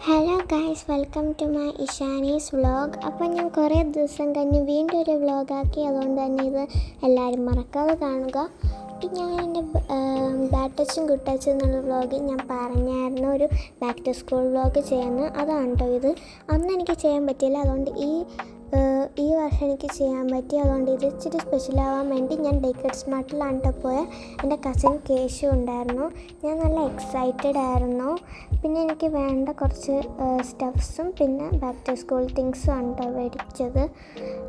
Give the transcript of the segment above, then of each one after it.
Hello guys, welcome to my Ishani's vlog. അപ്പോൾ ഞാൻ കുറേ ദിവസം കഴിഞ്ഞ് വീണ്ടും ഒരു വ്ളോഗാക്കി. അതുകൊണ്ട് തന്നെ ഇത് എല്ലാവരും മറക്കാതെ കാണുക. ഇപ്പം ഞാൻ എൻ്റെ ബാഡ് ടച്ചും ഗുഡ് ടച്ചും എന്നുള്ള വ്ളോഗിൽ ഞാൻ പറഞ്ഞായിരുന്നു ഒരു ബാക്ക് ടു സ്കൂൾ വ്ളോഗ് ചെയ്യുന്നത്. അതാണ് കേട്ടോ ഇത്. അന്ന് എനിക്ക് ചെയ്യാൻ പറ്റിയില്ല, അതുകൊണ്ട് ഈ വർഷം എനിക്ക് ചെയ്യാൻ പറ്റി. അതുകൊണ്ട് ഇത് ഇച്ചിരി സ്പെഷ്യലാവാൻ വേണ്ടി ഞാൻ ഡേക്കഡ് സ്മാർട്ടിലാണ് കേട്ടോ പോയത്. എൻ്റെ കസിൻ കേശു ഉണ്ടായിരുന്നു. ഞാൻ നല്ല എക്സൈറ്റഡ് ആയിരുന്നു. പിന്നെ എനിക്ക് വേണ്ട കുറച്ച് സ്റ്റഫ്സും പിന്നെ ബാക്ക് ടു സ്കൂൾ തിങ്സും ആണ് കേട്ടോ മേടിച്ചത്.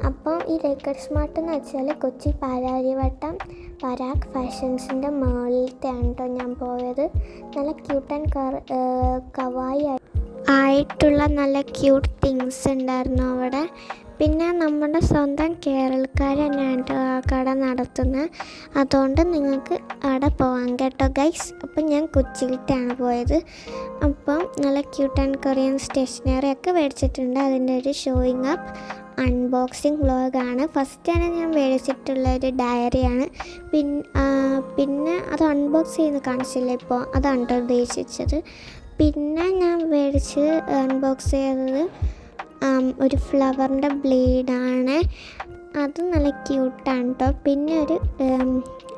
അപ്പം ഈ ഡേക്കഡ് സ്മാർട്ട് എന്ന് വെച്ചാൽ കൊച്ചി പാലാരിവട്ടം പരാഗ് ഫാഷൻസിൻ്റെ മുകളിലത്തെയാണ് കേട്ടോ ഞാൻ പോയത്. നല്ല ക്യൂട്ട് ആൻഡ് കവായി ആയിട്ടുള്ള നല്ല ക്യൂട്ട് തിങ്സ് ഉണ്ടായിരുന്നു അവിടെ. പിന്നെ നമ്മുടെ സ്വന്തം കേരളക്കാർ തന്നെയാണ് ആ കട നടത്തുന്നത്. അതുകൊണ്ട് നിങ്ങൾക്ക് അവിടെ പോകാം കേട്ടോ ഗൈസ്. അപ്പം ഞാൻ കൊച്ചിയിലാണ് പോയത്. അപ്പം നല്ല ക്യൂട്ട് ആൻഡ് കൊറിയൻ സ്റ്റേഷനറി ഒക്കെ മേടിച്ചിട്ടുണ്ട്. അതിൻ്റെ ഒരു ഷോയിങ് അപ്പ് അൺബോക്സിങ് വ്ളോഗാണ്. ഫസ്റ്റാണ് ഞാൻ മേടിച്ചിട്ടുള്ളൊരു ഡയറിയാണ്. പിന്നെ അത് അൺബോക്സ് ചെയ്യുന്ന കാണിച്ചില്ല ഇപ്പോൾ, അതാണ് കേട്ടോ ഉദ്ദേശിച്ചത്. പിന്നെ ഞാൻ മേടിച്ച് അൺബോക്സ് ചെയ്തത് ഒരു ഫ്ലവറിൻ്റെ ബ്ലേഡാണ്. അത് നല്ല ക്യൂട്ടാണ് കേട്ടോ. പിന്നെ ഒരു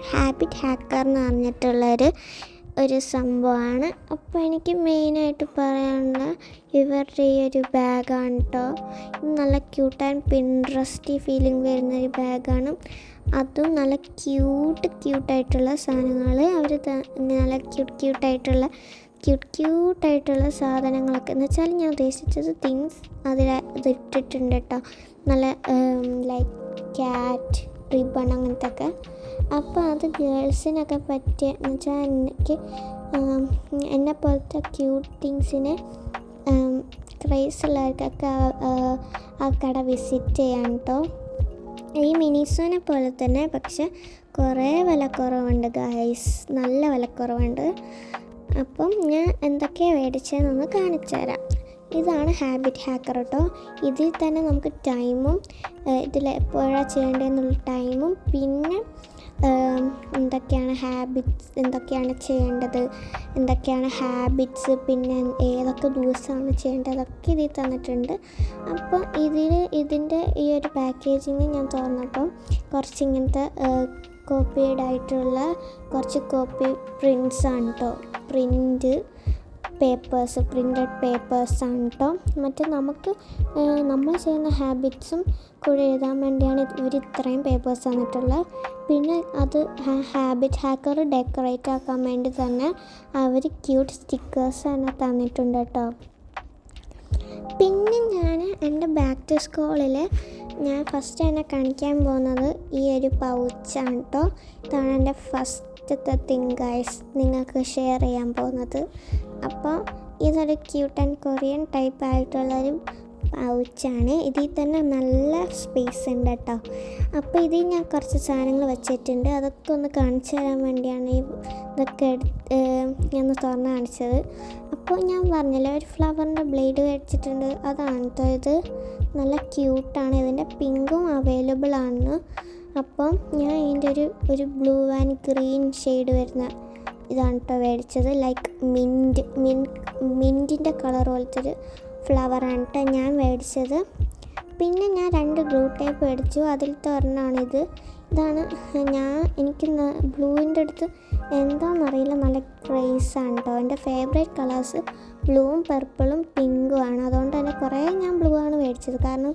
ഹാബിറ്റ് ഹാക്കർ എന്ന് പറഞ്ഞിട്ടുള്ളൊരു സംഭവമാണ്. അപ്പോൾ എനിക്ക് മെയിനായിട്ട് പറയാനുള്ള ഇവരുടെ ഈ ഒരു ബാഗാണ് കേട്ടോ. ഇത് നല്ല ക്യൂട്ട് ആൻഡ് പിൻട്രസ്റ്റി ഫീലിംഗ് വരുന്നൊരു ബാഗാണ്. അതും നല്ല ക്യൂട്ടായിട്ടുള്ള സാധനങ്ങൾ അവർ നല്ല ക്യൂട്ടായിട്ടുള്ള സാധനങ്ങളൊക്കെ എന്ന് വെച്ചാൽ ഞാൻ ഉദ്ദേശിച്ചത് തിങ്സ് അതിട്ടിട്ടുണ്ട് കേട്ടോ. നല്ല ലൈക്ക് ക്യാറ്റ് റിബൺ അങ്ങനത്തെ ഒക്കെ. അപ്പോൾ അത് ഗേൾസിനൊക്കെ പറ്റിയ എന്ന് വെച്ചാൽ എന്നെ പോലത്തെ ക്യൂട്ട് തിങ്സിനെ ക്രൈസുള്ളവർക്കൊക്കെ ആ കട വിസിറ്റ് ചെയ്യാൻ കേട്ടോ. ഈ മിനിസോനെ പോലെ തന്നെ, പക്ഷെ കുറേ വിലക്കുറവുണ്ട് ഗൈസ്, നല്ല വിലക്കുറവുണ്ട്. അപ്പം ഞാൻ എന്തൊക്കെയാണ് മേടിച്ചതെന്നൊന്ന് കാണിച്ചു തരാം. ഇതാണ് ഹാബിറ്റ് ഹാക്കർ കേട്ടോ. ഇതിൽ തന്നെ നമുക്ക് ടൈമും ഇതിൽ എപ്പോഴാണ് ചെയ്യേണ്ടതെന്നുള്ള ടൈമും പിന്നെ എന്തൊക്കെയാണ് ഹാബിറ്റ്സ്, എന്തൊക്കെയാണ് ചെയ്യേണ്ടത്, എന്തൊക്കെയാണ് ഹാബിറ്റ്സ്, പിന്നെ ഏതൊക്കെ ദിവസമാണ് ചെയ്യേണ്ടത്, അതൊക്കെ ഇതിൽ തന്നിട്ടുണ്ട്. അപ്പോൾ ഇതിൻ്റെ ഈ ഒരു പാക്കേജിങ് ഞാൻ തുറന്നപ്പോൾ കുറച്ച് ഇങ്ങനത്തെ കോപ്പിയഡായിട്ടുള്ള കുറച്ച് കോപ്പി പ്രിൻസാണ് കേട്ടോ. പ്രിൻറ്റഡ് പേപ്പേഴ്സാണ് കേട്ടോ. മറ്റേ നമ്മൾ ചെയ്യുന്ന ഹാബിറ്റ്സും കൂടെ എഴുതാൻ വേണ്ടിയാണ് ഇവർ ഇത്രയും പേപ്പേഴ്സ് തന്നിട്ടുള്ളത്. പിന്നെ അത് ഹാബിറ്റ് ഹാക്കർ ഡെക്കറേറ്റ് ആക്കാൻ വേണ്ടി തന്നെ അവർ ക്യൂട്ട് സ്റ്റിക്കേഴ്സ് തന്നെ തന്നിട്ടുണ്ട് കേട്ടോ. പിന്നെ ഞാൻ എൻ്റെ ബാക്ക് ടു സ്കൂളിൽ ഞാൻ ഫസ്റ്റ് തന്നെ കാണിക്കാൻ പോകുന്നത് ഈ ഒരു പൗച്ചാണ് കേട്ടോ. ഇതാണ് എൻ്റെ ഫസ്റ്റത്തെ തിങ് ഗൈസ്, നിങ്ങൾക്ക് ഷെയർ ചെയ്യാൻ പോകുന്നത്. അപ്പോൾ ഇതൊരു ക്യൂട്ട് ആൻഡ് കൊറിയൻ ടൈപ്പ് ആയിട്ടുള്ളൊരു പൗച്ചാണ്. ഇതിൽ തന്നെ നല്ല സ്പേസ് ഉണ്ട് കേട്ടോ. അപ്പോൾ ഇതിൽ ഞാൻ കുറച്ച് സാധനങ്ങൾ വെച്ചിട്ടുണ്ട്. അതൊക്കെ ഒന്ന് കാണിച്ചു തരാൻ വേണ്ടിയാണ് ഇതൊക്കെ ഞാൻ തുറന്ന് കാണിച്ചത്. അപ്പോൾ ഞാൻ പറഞ്ഞില്ല ഒരു ഫ്ലവറിൻ്റെ ബ്ലേഡ് മേടിച്ചിട്ടുണ്ട്. അതാണ് കേട്ടോ ഇത്. നല്ല ക്യൂട്ടാണ്. ഇതിൻ്റെ പിങ്കും അവൈലബിൾ ആണ്. അപ്പം ഞാൻ ഇതിൻ്റെ ഒരു ബ്ലൂ ആൻഡ് ഗ്രീൻ ഷെയ്ഡ് വരുന്ന ഇതാണ് കേട്ടോ മേടിച്ചത്. ലൈക്ക് മിൻറ്റിൻ്റെ കളർ പോലത്തെ ഒരു ഫ്ലവറാണ് കേട്ടോ ഞാൻ മേടിച്ചത്. പിന്നെ ഞാൻ 2 ഗ്ലൂ ടേപ്പ് മേടിച്ചു. അതിലത്തെ ഒരെണ്ണമാണിത്. എനിക്ക് ബ്ലൂവിൻ്റെ അടുത്ത് എന്താണെന്നറിയില്ല, നല്ല ക്രേസാണ് കേട്ടോ. എൻ്റെ ഫേവറേറ്റ് കളേഴ്സ് ബ്ലൂവും പർപ്പിളും പിങ്കും ആണ്. അതുകൊണ്ട് തന്നെ കുറേ ഞാൻ ബ്ലൂ ആണ് മേടിച്ചത്. കാരണം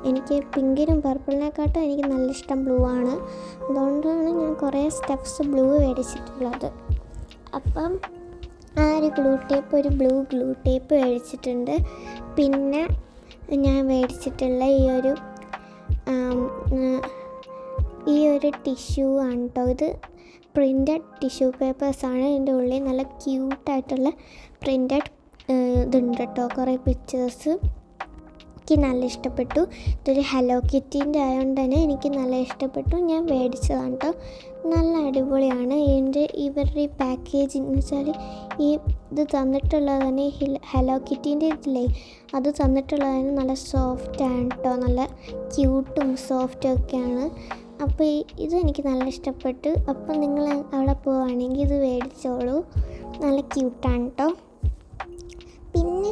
എനിക്ക് പിങ്കിനും പർപ്പിളിനെക്കാട്ടും എനിക്ക് നല്ല ഇഷ്ടം ബ്ലൂ ആണ്. അതുകൊണ്ടാണ് ഞാൻ കുറേ സ്റ്റെപ്സ് ബ്ലൂ മേടിച്ചിട്ടുള്ളത്. അപ്പം ആ ഒരു ഒരു ബ്ലൂ ഗ്ലൂ ടേപ്പ് മേടിച്ചിട്ടുണ്ട്. പിന്നെ ഞാൻ മേടിച്ചിട്ടുള്ള ഈ ഒരു ടിഷ്യൂ ആണ് കേട്ടോ. ഇത് പ്രിൻറ്റഡ് ടിഷ്യൂ പേപ്പേഴ്സാണ്. ഇതിൻ്റെ ഉള്ളിൽ നല്ല ക്യൂട്ടായിട്ടുള്ള പ്രിൻറ്റഡ് ഇതുണ്ട് കേട്ടോ. കുറേ പിക്ചേഴ്സ് എനിക്ക് നല്ല ഇഷ്ടപ്പെട്ടു. ഇതൊരു ഹലോ കിറ്റീൻ്റെ ആയതുകൊണ്ട് തന്നെ എനിക്ക് നല്ല ഇഷ്ടപ്പെട്ടു. ഞാൻ മേടിച്ചതാണ് കേട്ടോ. നല്ല അടിപൊളിയാണ്. ഇവരുടെ ഈ പാക്കേജിങ് എന്ന് വെച്ചാൽ ഇത് തന്നിട്ടുള്ളത് തന്നെ ഹലോ കിറ്റീൻ്റെ ഇതില്ലേ അത് തന്നിട്ടുള്ളതിന് നല്ല സോഫ്റ്റാണ് കേട്ടോ. നല്ല ക്യൂട്ടും സോഫ്റ്റും ഒക്കെയാണ്. അപ്പോൾ ഇതെനിക്ക് നല്ല ഇഷ്ടപ്പെട്ടു. അപ്പം നിങ്ങൾ അവിടെ പോവുകയാണെങ്കിൽ ഇത് മേടിച്ചോളൂ. നല്ല ക്യൂട്ടാണ് കേട്ടോ. പിന്നെ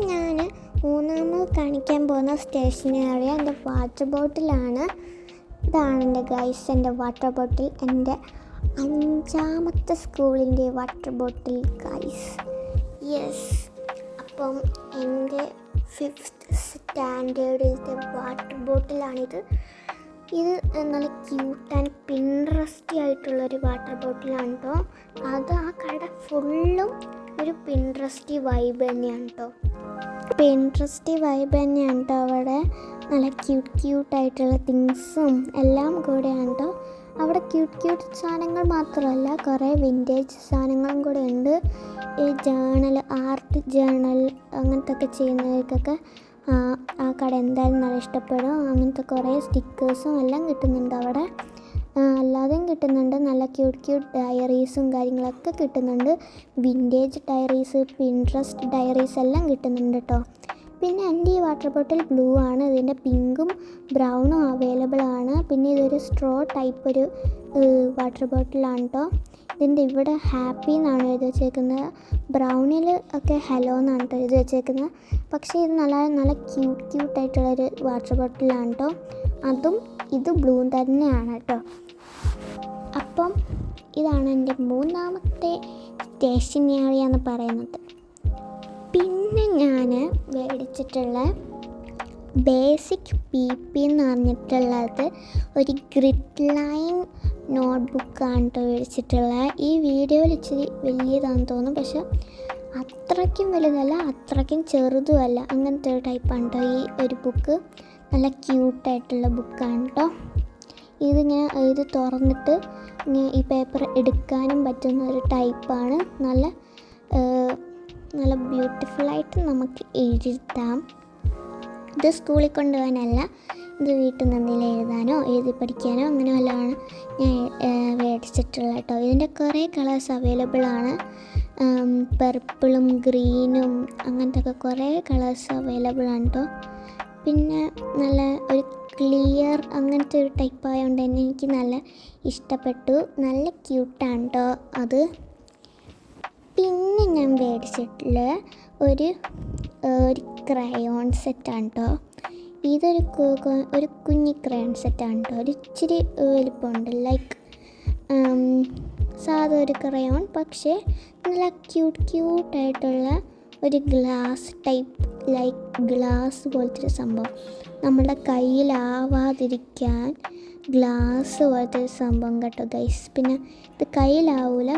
മൂന്നാമത് കാണിക്കാൻ പോകുന്ന സ്റ്റേഷനറി എൻ്റെ വാട്ടർ ബോട്ടിലാണ്. ഇതാണ് എൻ്റെ ഗൈസ് എൻ്റെ വാട്ടർ ബോട്ടിൽ, എൻ്റെ 5ാമത്തെ സ്കൂളിൻ്റെ വാട്ടർ ബോട്ടിൽ ഗൈസ്. യെസ്, അപ്പം എൻ്റെ 5th സ്റ്റാൻഡേർഡിലത്തെ വാട്ടർ ബോട്ടിലാണിത്. ഇത് നല്ല ക്യൂട്ട് ആൻഡ് പിൻട്രസ്റ്റി ആയിട്ടുള്ളൊരു വാട്ടർ ബോട്ടിലാണ് കേട്ടോ. അത് ആ കട ഫുള്ളും ഒരു പിൻട്രസ്റ്റി വൈബ് തന്നെയാണ് കേട്ടോ. പിൻട്രസ്റ്റി വൈബ് തന്നെയാണ് കേട്ടോ. അവിടെ നല്ല ക്യൂട്ടായിട്ടുള്ള തിങ്സും എല്ലാം കൂടെയാണ് കേട്ടോ. അവിടെ ക്യൂട്ട് സാധനങ്ങൾ മാത്രമല്ല, കുറേ വിൻറ്റേജ് സാധനങ്ങളും കൂടെ ഉണ്ട്. ഈ ജേണൽ, ആർട്ട് ജേണൽ അങ്ങനത്തെ ഒക്കെ ചെയ്യുന്നവർക്കൊക്കെ ആ കട എന്തായാലും നല്ല ഇഷ്ടപ്പെടും. അങ്ങനത്തെ കുറേ സ്റ്റിക്കേഴ്സും എല്ലാം കിട്ടുന്നുണ്ട് അവിടെ. അല്ലാതെയും കിട്ടുന്നുണ്ട്, നല്ല ക്യൂട്ട് ഡയറീസും കാര്യങ്ങളൊക്കെ കിട്ടുന്നുണ്ട്. വിൻറ്റേജ് ഡയറീസ്, പിൻട്രസ്റ്റ് ഡയറീസ് എല്ലാം കിട്ടുന്നുണ്ട് കേട്ടോ. പിന്നെ എൻ്റെ ഈ വാട്ടർ ബോട്ടിൽ ബ്ലൂ ആണ്, ഇതിൻ്റെ പിങ്കും ബ്രൗണും അവൈലബിൾ ആണ്. പിന്നെ ഇതൊരു സ്ട്രോ ടൈപ്പ് ഒരു വാട്ടർ ബോട്ടിലാണ് കേട്ടോ. ഇതിൻ്റെ ഇവിടെ ഹാപ്പി എന്നാണ് എഴുതി വെച്ചേക്കുന്നത്, ബ്രൗണിൽ ഒക്കെ ഹലോ എന്നാണ് കേട്ടോ എഴുതി വെച്ചേക്കുന്നത്. പക്ഷേ ഇത് നല്ല ക്യൂട്ടായിട്ടുള്ളൊരു വാട്ടർ ബോട്ടിലാണ് കേട്ടോ. അതും ഇത് ബ്ലൂ തന്നെയാണ് കേട്ടോ. അപ്പം ഇതാണ് എൻ്റെ 3ാമത്തെ സ്റ്റേഷനറി എന്ന് പറയുന്നത്. പിന്നെ ഞാൻ മേടിച്ചിട്ടുള്ള ബേസിക് PP എന്ന് പറഞ്ഞിട്ടുള്ളത് ഒരു ഗ്രിഡ് ലൈൻ നോട്ട്ബുക്കാണ് കേട്ടോ മേടിച്ചിട്ടുള്ളത്. ഈ വീഡിയോയിൽ ഇച്ചിരി വലിയതാണെന്ന് തോന്നും, പക്ഷെ അത്രയ്ക്കും വലുതല്ല അത്രയ്ക്കും ചെറുതുമല്ല, അങ്ങനത്തെ ഒരു ടൈപ്പാണ് കേട്ടോ ഈ ഒരു ബുക്ക്. നല്ല ക്യൂട്ടായിട്ടുള്ള ബുക്കാണ് കേട്ടോ. ഇത് തുറന്നിട്ട് ഈ പേപ്പർ എടുക്കാനും പറ്റുന്ന ഒരു ടൈപ്പാണ്. നല്ല ബ്യൂട്ടിഫുള്ളായിട്ട് നമുക്ക് എഴുതാം. ഇത് സ്കൂളിൽ കൊണ്ടുപോകാനല്ല, ഇത് വീട്ടിൽ നിന്ന് എന്തെങ്കിലും എഴുതാനോ എഴുതി പഠിക്കാനോ അങ്ങനെ വല്ലതാണ് ഞാൻ മേടിച്ചിട്ടുള്ളത് കേട്ടോ. ഇതിൻ്റെ കുറേ കളേഴ്സ് അവൈലബിൾ ആണ്. പർപ്പിളും ഗ്രീനും അങ്ങനത്തെ ഒക്കെ കുറേ കളേഴ്സ് അവൈലബിൾ ആണ് കേട്ടോ. പിന്നെ നല്ല ഒരു ക്ലിയർ അങ്ങനത്തെ ഒരു ടൈപ്പ് ആയതുകൊണ്ട് തന്നെ എനിക്ക് നല്ല ഇഷ്ടപ്പെട്ടു. നല്ല ക്യൂട്ടാണ് കേട്ടോ അത്. പിന്നെ ഞാൻ മേടിച്ചിട്ടുള്ള ഒരു ക്രയോൺ സെറ്റാണ് കേട്ടോ. ഇതൊരു കുഞ്ഞി ക്രയോൺ സെറ്റാണ് കേട്ടോ. ഒരു ഇച്ചിരി വലിപ്പമുണ്ട്, ലൈക്ക് സാധാ ഒരു ക്രയോൺ, പക്ഷേ നല്ല ക്യൂട്ടായിട്ടുള്ള ഒരു ഗ്ലാസ് ടൈപ്പ്, ലൈക്ക് ഗ്ലാസ് പോലത്തെ ഒരു സംഭവം, നമ്മുടെ കയ്യിലാവാതിരിക്കാൻ ഗ്ലാസ് പോലത്തെ ഒരു സംഭവം കേട്ടോ ഗൈസ്. പിന്നെ ഇത് കയ്യിലാവില്ല,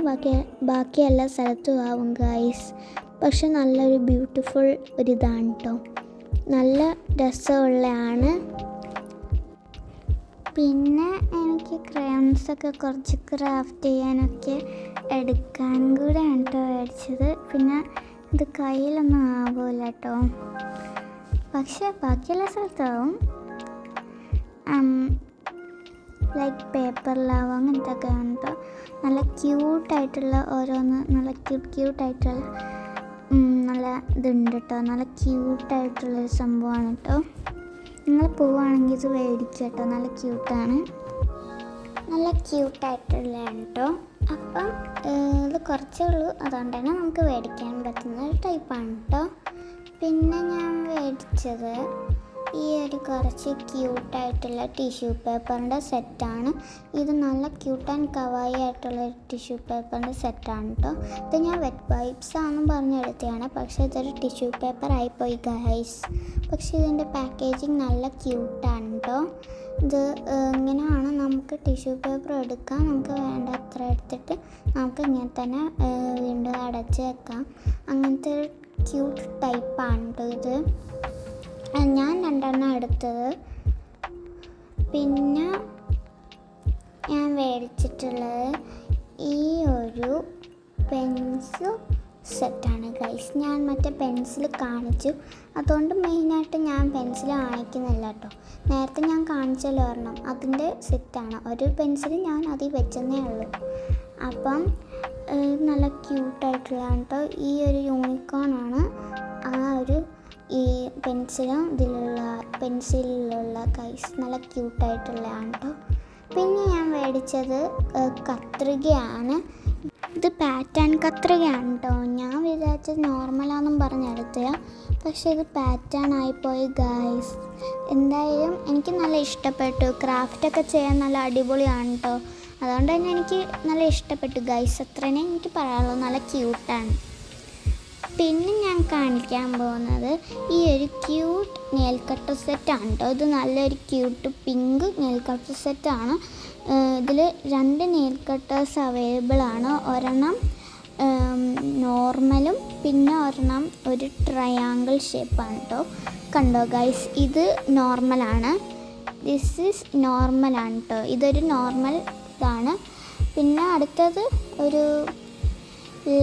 ബാക്കി എല്ലാ സ്ഥലത്തും ആവും ഗൈസ്. പക്ഷെ നല്ലൊരു ബ്യൂട്ടിഫുൾ ഒരിതാണ് കേട്ടോ, നല്ല രസമുള്ളതാണ്. പിന്നെ എനിക്ക് ക്രയോൺസൊക്കെ കുറച്ച് ക്രാഫ്റ്റ് ചെയ്യാനൊക്കെ എടുക്കാനും കൂടെയാണ് കേട്ടോ മേടിച്ചത്. പിന്നെ ഇത് കയ്യിലൊന്നും ആവില്ല കേട്ടോ, പക്ഷെ ബാക്കിയെല്ലാ സ്ഥലത്താവും, ലൈക്ക് പേപ്പറിലാവും, അങ്ങനത്തെ ഒക്കെ ആണ് കേട്ടോ. നല്ല ക്യൂട്ടായിട്ടുള്ള ഓരോന്ന്, നല്ല ക്യൂട്ടായിട്ടുള്ള നല്ല ഇതുണ്ട് കേട്ടോ. നല്ല ക്യൂട്ടായിട്ടുള്ളൊരു സംഭവമാണ് കേട്ടോ. നിങ്ങൾ പോവുകയാണെങ്കിൽ ഇത് മേടിക്കുക കേട്ടോ, നല്ല ക്യൂട്ടാണ്, നല്ല ക്യൂട്ടായിട്ടുള്ളതാണ് കേട്ടോ. അപ്പം ഇത് കുറച്ചേ ഉള്ളൂ, അതുകൊണ്ട് തന്നെ നമുക്ക് മേടിക്കാൻ പറ്റുന്ന ഒരു ടൈപ്പാണ് കേട്ടോ. പിന്നെ ഞാൻ മേടിച്ചത് ഈ ഒരു കുറച്ച് ക്യൂട്ടായിട്ടുള്ള ടിഷ്യൂ പേപ്പറിൻ്റെ സെറ്റാണ്. ഇത് നല്ല ക്യൂട്ട് ആൻഡ് കവായി ആയിട്ടുള്ള ഒരു ടിഷ്യൂ പേപ്പറിൻ്റെ സെറ്റാണ് കേട്ടോ. ഇത് ഞാൻ വെറ്റ് വൈപ്സ് ആണെന്ന് പറഞ്ഞെടുത്തതാണ്, പക്ഷേ ഇതൊരു ടിഷ്യൂ പേപ്പർ ആയിപ്പോയി ഗൈസ്. പക്ഷേ ഇതിൻ്റെ പാക്കേജിങ് നല്ല ക്യൂട്ടാണ് കേട്ടോ. ഇത് ഇങ്ങനെയാണ്, നമുക്ക് ടിഷ്യൂ പേപ്പർ എടുക്കാം, നമുക്ക് വേണ്ട അത്ര എടുത്തിട്ട് നമുക്ക് ഇങ്ങനെ തന്നെ വീണ്ടും അടച്ച് വെക്കാം. അങ്ങനത്തെ ഒരു ക്യൂട്ട് ടൈപ്പാണ് കേട്ടോ ഇത്. ഞാൻ 2 എടുത്തത്. പിന്നെ ഞാൻ മേടിച്ചിട്ടുള്ളത് ഈ ഒരു പെൻസിൽ സെറ്റാണ് ഗൈസ്. ഞാൻ മറ്റേ പെൻസിൽ കാണിച്ചു, അതുകൊണ്ട് മെയിനായിട്ട് ഞാൻ പെൻസിൽ കാണിക്കുന്നില്ല കേട്ടോ. നേരത്തെ ഞാൻ കാണിച്ചല്ലോ ഒരെണ്ണം, അതിൻ്റെ സെറ്റാണ്. ഒരു പെൻസിൽ ഞാൻ അതിൽ വെച്ചെന്നേ ഉള്ളൂ. അപ്പം നല്ല ക്യൂട്ടായിട്ടുള്ളതാണ് കേട്ടോ. ഈ ഒരു യൂണിക്കോൺ ആണ് ആ ഒരു ഈ പെൻസിലുള്ള ഗൈസ്, നല്ല ക്യൂട്ടായിട്ടുള്ളതാണ് കേട്ടോ. പിന്നെ ഞാൻ മേടിച്ചത് കത്രികയാണ്. ഇത് പാറ്റേൺ കത്രികയാണ് കേട്ടോ. ഞാൻ വിചാരിച്ചത് നോർമലാണെന്നും പറഞ്ഞെടുത്തതാണ്, പക്ഷേ ഇത് പാറ്റേൺ ആയിപ്പോയി ഗൈസ്. എന്തായാലും എനിക്ക് നല്ല ഇഷ്ടപ്പെട്ടു. ക്രാഫ്റ്റൊക്കെ ചെയ്യാൻ നല്ല അടിപൊളിയാണ് കേട്ടോ. അതുകൊണ്ട് തന്നെ എനിക്ക് നല്ല ഇഷ്ടപ്പെട്ടു ഗൈസ്. അത്രേനെ എനിക്ക് പറയാനുള്ളൂ. നല്ല ക്യൂട്ടാണ്. പിന്നെ ഞാൻ കാണിക്കാൻ പോകുന്നത് ഈ ഒരു ക്യൂട്ട് നെയിൽ കട്ടർ സെറ്റാണ് കേട്ടോ. ഇത് നല്ലൊരു ക്യൂട്ട് പിങ്ക് നെയിൽ കട്ടർ സെറ്റാണ്. ഇതിൽ 2 നെയിൽ കട്ടേഴ്സ് അവൈലബിൾ ആണ്. ഒരെണ്ണം നോർമലും പിന്നെ ഒരെണ്ണം ഒരു ട്രയാങ്കിൾ ഷേപ്പാണ് കേട്ടോ. കണ്ടോ ഗൈസ്, ഇത് നോർമലാണ്. ദിസ് ഈസ് നോർമലാണ് കേട്ടോ. ഇതൊരു നോർമൽ ഇതാണ്. പിന്നെ അടുത്തത് ഒരു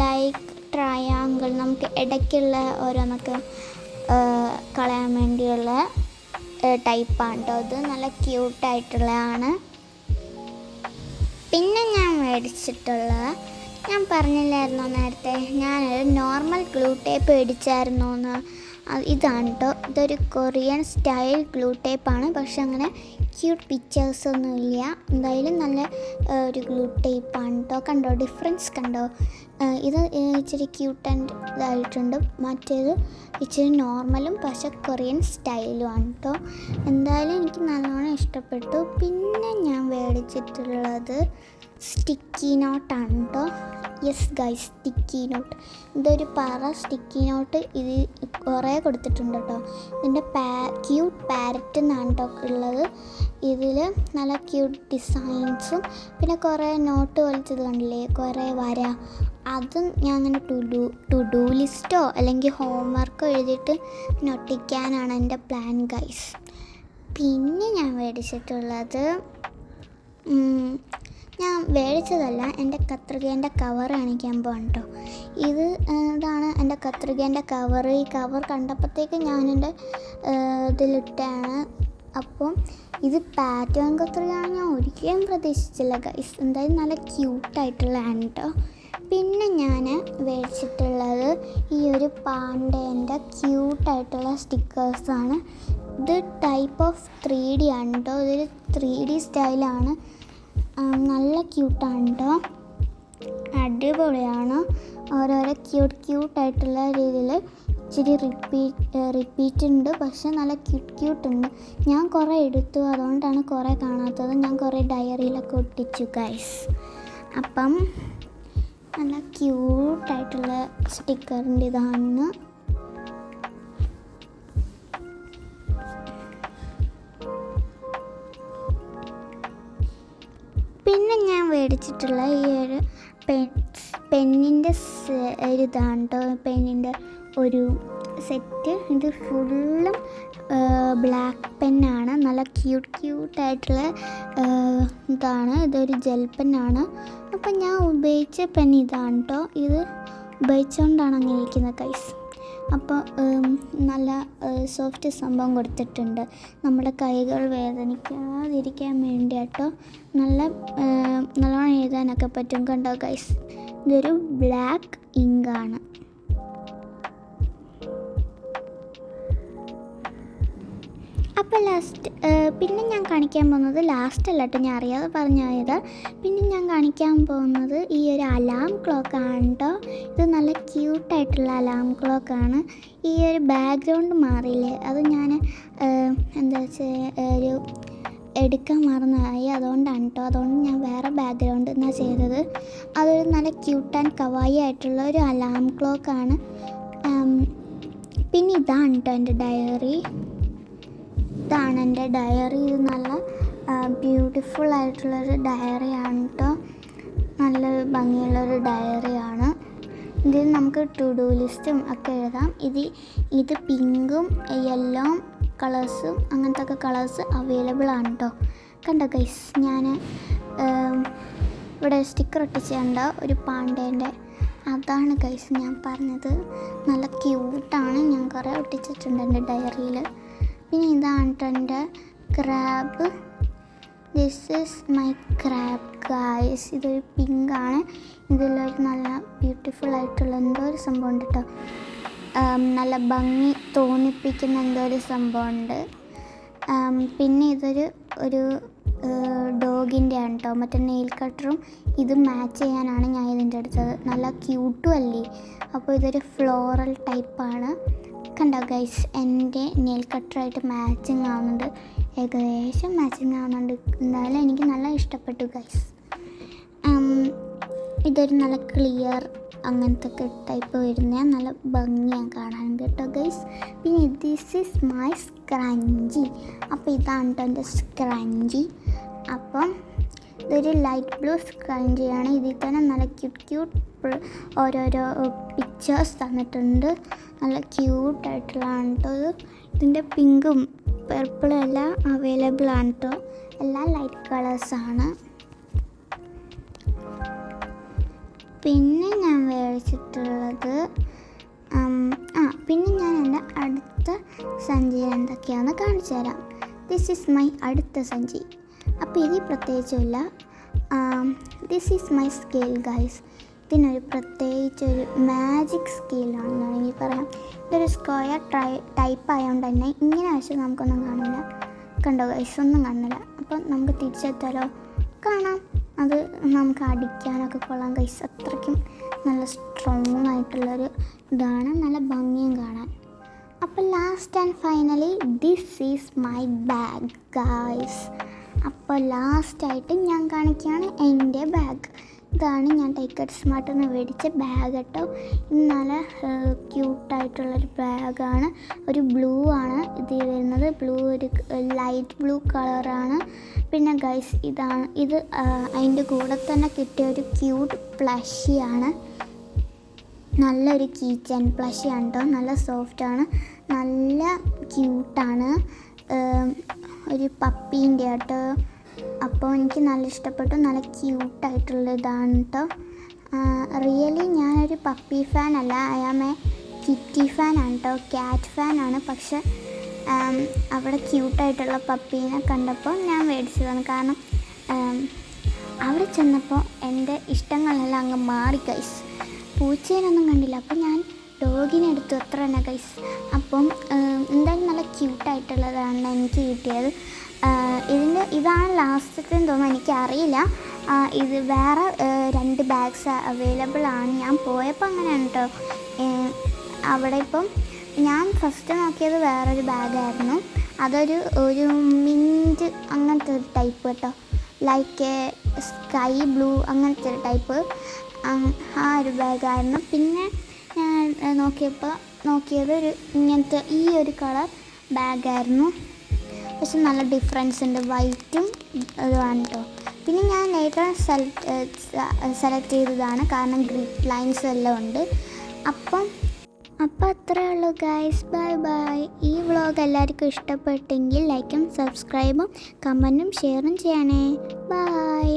ലൈക്ക് ട്രയാങ്കിൾ, നമുക്ക് ഇടയ്ക്കുള്ള ഓരോന്നൊക്കെ കളയാൻ വേണ്ടിയുള്ള ടൈപ്പാണ് കേട്ടോ. ഇത് നല്ല ക്യൂട്ടായിട്ടുള്ളതാണ്. പിന്നെ ഞാൻ മേടിച്ചിട്ടുള്ള, ഞാൻ പറഞ്ഞില്ലായിരുന്നോ നേരത്തെ ഞാനൊരു നോർമൽ ഗ്ലൂ ടേപ്പ് മേടിച്ചായിരുന്നു എന്ന്. ഇതാണ് കേട്ടോ. ഇതൊരു കൊറിയൻ സ്റ്റൈൽ ഗ്ലൂ ടേപ്പാണ്. പക്ഷെ അങ്ങനെ ക്യൂട്ട് പിക്ചേഴ്സൊന്നും ഇല്ല. എന്തായാലും നല്ല ഒരു ഗ്ലൂ ടേപ്പാണ് കേട്ടോ. കണ്ടോ ഡിഫറൻസ് കണ്ടോ? ഇത് ഇച്ചിരി ക്യൂട്ട് ആൻഡ് ഇതായിട്ടുണ്ട്. മറ്റേത് ഇച്ചിരി നോർമലും പക്ഷെ കൊറിയൻ സ്റ്റൈലുമാണ് കേട്ടോ. എന്തായാലും എനിക്ക് നല്ലോണം ഇഷ്ടപ്പെട്ടു. പിന്നെ ഞാൻ മേടിച്ചിട്ടുള്ളത് സ്റ്റിക്കി നോട്ടാണ് കേട്ടോ. Yes guys, sticky note. ഇതൊരു സ്റ്റിക്കി നോട്ട്. ഇത് കുറേ കൊടുത്തിട്ടുണ്ട് കേട്ടോ. ഇതിൻ്റെ ക്യൂട്ട് പാരറ്റ് എന്നാണ് കേട്ടോ ഉള്ളത്. ഇതിൽ നല്ല ക്യൂട്ട് ഡിസൈൻസും പിന്നെ കുറേ നോട്ട് പോലത്തത് കണ്ടില്ലേ, കുറേ വര. അതും ഞാൻ അങ്ങനെ ടു ഡു ലിസ്റ്റോ അല്ലെങ്കിൽ ഹോംവർക്കോ എഴുതിയിട്ട് ഒട്ടിക്കാനാണ് എൻ്റെ പ്ലാൻ ഗൈസ്. പിന്നെ ഞാൻ മേടിച്ചിട്ടുള്ളത്, ഞാൻ മേടിച്ചതല്ല, എൻ്റെ കത്രികേൻ്റെ കവർ കാണിക്കാൻ പോകാൻ കേട്ടോ. ഇതാണ് എൻ്റെ കത്രികേൻ്റെ കവർ. ഈ കവർ കണ്ടപ്പോഴത്തേക്ക് ഞാനെൻ്റെ ഇതിലിട്ടാണ്. അപ്പം ഇത് പാറ്റേൺ കത്രികയാണ്. ഞാൻ ഒരിക്കലും പ്രതീക്ഷിച്ചില്ല ഗൈസ്. എന്തായാലും നല്ല ക്യൂട്ടായിട്ടുള്ളതാണ് കേട്ടോ. പിന്നെ ഞാൻ മേടിച്ചിട്ടുള്ളത് ഈ ഒരു പാണ്ടേൻ്റെ ക്യൂട്ടായിട്ടുള്ള സ്റ്റിക്കേഴ്സാണ്. ഇത് ടൈപ്പ് ഓഫ് 3D ആണ് കേട്ടോ. ഇതൊരു 3D സ്റ്റൈലാണ്. നല്ല ക്യൂട്ടാണ് കേട്ടോ. അടിപൊളിയാണ്. ഓരോരോ ക്യൂട്ടായിട്ടുള്ള രീതിയിൽ ഇച്ചിരി റിപ്പീറ്റ് ഉണ്ട്, പക്ഷെ നല്ല ക്യൂട്ടുണ്ട്. ഞാൻ കുറേ എടുത്തു, അതുകൊണ്ടാണ് കുറേ കാണാത്തത്. ഞാൻ കുറേ ഡയറിയിലൊക്കെ ഒട്ടിച്ചു ഗൈസ്. അപ്പം നല്ല ക്യൂട്ടായിട്ടുള്ള സ്റ്റിക്കറിൻ്റെ ഇതാണ്. പിന്നെ ഞാൻ മേടിച്ചിട്ടുള്ള ഈ ഒരു പെന്നിൻ്റെ ഇതാണ് കേട്ടോ. പെന്നിൻ്റെ ഒരു സെറ്റ്. ഇത് ഫുള്ളും ബ്ലാക്ക് പെന്നാണ്. നല്ല ക്യൂട്ടായിട്ടുള്ള ഇതാണ്. ഇതൊരു ജെൽ പെന്നാണ്. അപ്പം ഞാൻ ഉപയോഗിച്ച പെൻ ഇതാണ് കേട്ടോ. ഇത് ഉപയോഗിച്ചുകൊണ്ടാണ് അങ്ങനെ ഇരിക്കുന്നത് ഗൈസ്. അപ്പോൾ നല്ല സോഫ്റ്റ് സംഭവം കൊടുത്തിട്ടുണ്ട്, നമ്മുടെ കൈകൾ വേദനിക്കാതിരിക്കാൻ വേണ്ടി കേട്ടോ. നല്ലോണം എഴുതാനൊക്കെ പറ്റും. കണ്ടോ ഗൈസ്, ഇതൊരു ബ്ലാക്ക് ഇങ്കാണ്. അപ്പോൾ പിന്നെ ഞാൻ കാണിക്കാൻ പോകുന്നത് ലാസ്റ്റല്ല കേട്ടോ, ഞാൻ അറിയാതെ പറഞ്ഞത്. പിന്നെ ഞാൻ കാണിക്കാൻ പോകുന്നത് ഈ ഒരു അലാം ക്ലോക്കാണ് കേട്ടോ. ഇത് നല്ല ക്യൂട്ടായിട്ടുള്ള അലാം ക്ലോക്കാണ്. ഈ ഒരു ബാക്ക്ഗ്രൗണ്ട് മാറിയില്ലേ, അത് ഞാൻ എന്താ വെച്ചാൽ ഒരു എടുക്കാൻ മറന്നതായി, അതുകൊണ്ടാണ് കേട്ടോ. അതുകൊണ്ട് ഞാൻ വേറെ ബാക്ക്ഗ്രൗണ്ട് എന്നാണ് ചെയ്തത്. അതൊരു നല്ല ക്യൂട്ട് ആൻഡ് കവായി ആയിട്ടുള്ള ഒരു അലാം ക്ലോക്കാണ്. പിന്നെ ഇതാണ് കേട്ടോ എൻ്റെ ഡയറി. ഇതാണ് എൻ്റെ ഡയറി. ഇത് നല്ല ബ്യൂട്ടിഫുൾ ആയിട്ടുള്ളൊരു ഡയറിയാണ് കേട്ടോ. നല്ല ഭംഗിയുള്ളൊരു ഡയറിയാണ്. ഇതിൽ നമുക്ക് ടു ഡു ലിസ്റ്റും ഒക്കെ എഴുതാം. ഇത് പിങ്കും യെല്ലോ കളേഴ്സും അങ്ങനത്തെ ഒക്കെ കളേഴ്സ് അവൈലബിൾ ആണ് കേട്ടോ. കണ്ടോ ഗൈസ്, ഞാൻ ഇവിടെ സ്റ്റിക്കർ ഒട്ടിച്ചുണ്ട ഒരു പാണ്ടേൻ്റെ, അതാണ് ഗൈസ് ഞാൻ പറഞ്ഞത്. നല്ല ക്യൂട്ടാണ്. ഞാൻ കുറേ ഒട്ടിച്ചിട്ടുണ്ട് എൻ്റെ ഡയറിയിൽ. പിന്നെ ഇതാണ് കേട്ടോ എൻ്റെ crab. This is my crab guys. ഇതൊരു പിങ്കാണ്. ഇതിലൊരു നല്ല ബ്യൂട്ടിഫുൾ ആയിട്ടുള്ള എന്തോ ഒരു സംഭവം ഉണ്ട് കേട്ടോ. നല്ല ഭംഗി തോന്നിപ്പിക്കുന്ന എന്തോ ഒരു സംഭവമുണ്ട്. പിന്നെ ഇതൊരു ഡോഗിൻ്റെ ആണ് കേട്ടോ. മറ്റേ നെയിൽ കട്ടറും ഇതും മാച്ച് ചെയ്യാനാണ് ഞാൻ ഇതിൻ്റെ എടുത്തത്. നല്ല ക്യൂട്ടും അല്ലേ. അപ്പോൾ ഇതൊരു ഫ്ലോറൽ ടൈപ്പാണ്. കണ്ടോ ഗൈസ്, എൻ്റെ നെയിൽ കട്ടറായിട്ട് മാച്ചിങ് ആവുന്നുണ്ട്. ഏകദേശം മാച്ചിങ് ആവുന്നുണ്ട്. എന്തായാലും എനിക്ക് നല്ല ഇഷ്ടപ്പെട്ടു ഗൈസ്. ഇതൊരു നല്ല ക്ലിയർ അങ്ങനത്തെ ഒക്കെ ടൈപ്പ് വരുന്ന നല്ല ഭംഗിയാണ് കാണാൻ കേട്ടോ ഗൈസ്. പിന്നെ ദിസ് ഈസ് മൈ സ്ക്രഞ്ചി. അപ്പോൾ ഇതാണ് കേട്ടോ എൻ്റെ സ്ക്രഞ്ചി. അപ്പം ഇതൊരു ലൈറ്റ് ബ്ലൂ സ്ക്രഞ്ചിയാണ്. ഇതിൽ തന്നെ നല്ല ക്യൂട്ട് ഓരോരോ പിക്ചേഴ്സ് തന്നിട്ടുണ്ട്. നല്ല ക്യൂട്ടായിട്ടുള്ളതാണ് കേട്ടോ ഇത്. ഇതിൻ്റെ പിങ്കും പർപ്പിളും എല്ലാം അവൈലബിൾ ആണ് കേട്ടോ. എല്ലാം ലൈറ്റ് കളേഴ്സാണ്. പിന്നെ ഞാൻ മേടിച്ചിട്ടുള്ളത് പിന്നെ ഞാൻ എൻ്റെ അടുത്ത സഞ്ചിയിൽ എന്തൊക്കെയാണെന്ന് കാണിച്ചു തരാം. ദിസ് ഈസ് മൈ അടുത്ത സഞ്ചി. അപ്പോൾ ഇത് പ്രത്യേകിച്ചില്ല. This is my scale guys. ഇതിനൊരു പ്രത്യേകിച്ചൊരു മാജിക് സ്കെയിലാണെന്ന് വേണമെങ്കിൽ പറയാം. ഇതൊരു സ്ക്വയർ ടൈപ്പ് ആയതുകൊണ്ട് തന്നെ ഇങ്ങനെ വെച്ചാൽ നമുക്കൊന്നും കാണില്ല. കണ്ടോ ഗൈസ്, ഒന്നും കാണില്ല. അപ്പം നമുക്ക് തിരിച്ചെത്താലോ? കാണാം. അത് നമുക്ക് അടിക്കാനൊക്കെ കൊള്ളാം ഗൈസ്. അത്രയ്ക്കും നല്ല സ്ട്രോങ് ആയിട്ടുള്ളൊരു ഇതാണ്. നല്ല ഭംഗിയും കാണാൻ. അപ്പോൾ last and finally this is my bag guys. അപ്പോൾ ലാസ്റ്റായിട്ട് ഞാൻ കാണിക്കുകയാണ് എൻ്റെ ബാഗ്. ഇതാണ് ഞാൻ ടേക്കഡ് സ്മാർട്ടിൽ നിന്ന് മേടിച്ച ബാഗ് കേട്ടോ. ഇത് നല്ല ക്യൂട്ടായിട്ടുള്ളൊരു ബാഗാണ്. ഒരു ബ്ലൂ ആണ് ഇത് വരുന്നത്. ബ്ലൂ ഒരു ലൈറ്റ് ബ്ലൂ കളറാണ്. പിന്നെ ഗൈസ് ഇത് അതിൻ്റെ കൂടെ തന്നെ കിട്ടിയ ഒരു ക്യൂട്ട് പ്ലഷിയാണ്. നല്ലൊരു കീച്ചൻ പ്ലഷിയാണ് കേട്ടോ. നല്ല സോഫ്റ്റാണ്, നല്ല ക്യൂട്ടാണ്. ഒരു പപ്പീൻ്റെ കേട്ടോ. അപ്പോൾ എനിക്ക് നല്ല ഇഷ്ടപ്പെട്ടു. നല്ല ക്യൂട്ടായിട്ടുള്ള ഇതാണ് കേട്ടോ. റിയലി ഞാനൊരു പപ്പി ഫാൻ അല്ല, ഐ ആം എ കിറ്റി ഫാനാണ് കേട്ടോ. ക്യാറ്റ് ഫാനാണ്. പക്ഷെ അവിടെ ക്യൂട്ടായിട്ടുള്ള പപ്പീനെ കണ്ടപ്പോൾ ഞാൻ മേടിച്ചതാണ്. കാരണം അവിടെ ചെന്നപ്പോൾ എൻ്റെ ഇഷ്ടങ്ങളെല്ലാം അങ്ങ് മാറി ഗൈസ്. പൂച്ചേനൊന്നും കണ്ടില്ല. അപ്പം ഞാൻ ഡോഗിനെ എടുത്തു, അത്ര തന്നെ ഗൈസ്. അപ്പം എന്തായാലും നല്ല ക്യൂട്ടായിട്ടുള്ളതാണ് എനിക്ക് കിട്ടിയത്. ഇതാണ് ലാസ്റ്റത്തെ തോന്നുന്നു, എനിക്കറിയില്ല. ഇത് വേറെ 2 ബാഗ്സ് അവൈലബിൾ ആണ്. ഞാൻ പോയപ്പോൾ അങ്ങനെയാണ് കേട്ടോ. അവിടെ ഇപ്പം ഞാൻ ഫസ്റ്റ് നോക്കിയത് വേറൊരു ബാഗായിരുന്നു. ഒരു മിൻറ്റ് അങ്ങനത്തെ ഒരു ടൈപ്പ് കേട്ടോ. ലൈക്ക് സ്കൈ ബ്ലൂ അങ്ങനത്തെ ഒരു ടൈപ്പ് ആ ഒരു ബാഗായിരുന്നു. പിന്നെ ഞാൻ നോക്കിയത് ഇങ്ങനത്തെ ഈ ഒരു കളർ ബാഗായിരുന്നു. പക്ഷെ നല്ല ഡിഫറൻസ് ഉണ്ട്, വൈറ്റും ഇതുമാണ് കേട്ടോ. പിന്നെ ഞാൻ ലേറ്റർ സെലക്ട് ചെയ്തതാണ്, കാരണം ഗ്രിഡ് ലൈൻസ് എല്ലാം ഉണ്ട്. അപ്പം അത്രേ ഉള്ളൂ ഗൈസ്. Bye bye. ഈ വ്ളോഗ് എല്ലാവർക്കും ഇഷ്ടപ്പെട്ടെങ്കിൽ ലൈക്കും സബ്സ്ക്രൈബും കമൻറ്റും ഷെയറും ചെയ്യണേ. ബൈ.